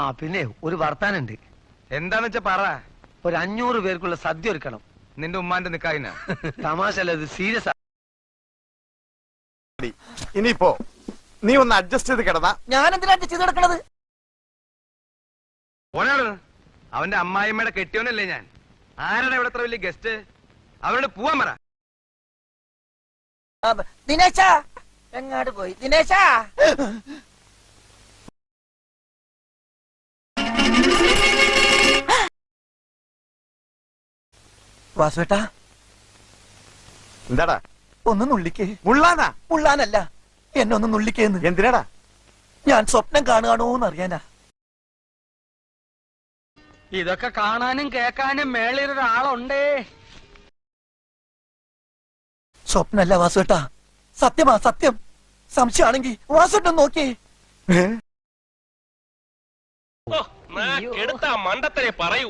ആ പിന്നെ ഒരു വർത്താനുണ്ട്. എന്താന്ന് വെച്ചാ പറ. ഒരു 500 പേർക്കുള്ള സദ്യ ഒരുക്കണം. നിന്റെ ഉമ്മാന്റെ നിക്കായിന തമാശ അല്ല, ഇത് സീരിയസ്. ഇനിയിപ്പോ നീ ഒന്ന് അഡ്ജസ്റ്റ് ചെയ്ത് കിടന്നാ ഞാൻ എന്തിനാ അഡ്ജസ്റ്റ് ചെയ്ത് കിടക്കണത്? ഓനാണ് അവന്റെ അമ്മായിമ്മയുടെ കെട്ടിയോനല്ലേ ഞാൻ. ആരാണ് ഇവിടെ എത്ര വലിയ ഗസ്റ്റ്? അവരോട് പോവാൻ പറ. ദിനേശ എങ്ങാട് പോയി? ദിനേശ വാസുവേട്ടാ, എന്താടാ ഒന്ന് നുള്ളിക്കേ. മുള്ളാനാ? മുള്ളാനല്ല, എന്നെ ഒന്ന് നുള്ളിക്കേന്ന്. എന്തിനാടാ? ഞാൻ സ്വപ്നം കാണുകയാണോന്ന് അറിയാനാ. ഇതൊക്കെ കാണാനും കേൾക്കാനും മേളിലൊരാളുണ്ടേ. സ്വപ്നല്ല വാസുവേട്ടാ, സത്യമാ സത്യം. സംശയമാണെങ്കിൽ വാസുവേട്ടൻ നോക്കിയേ. എടുത്ത മണ്ടത്തരെ പറയൂ.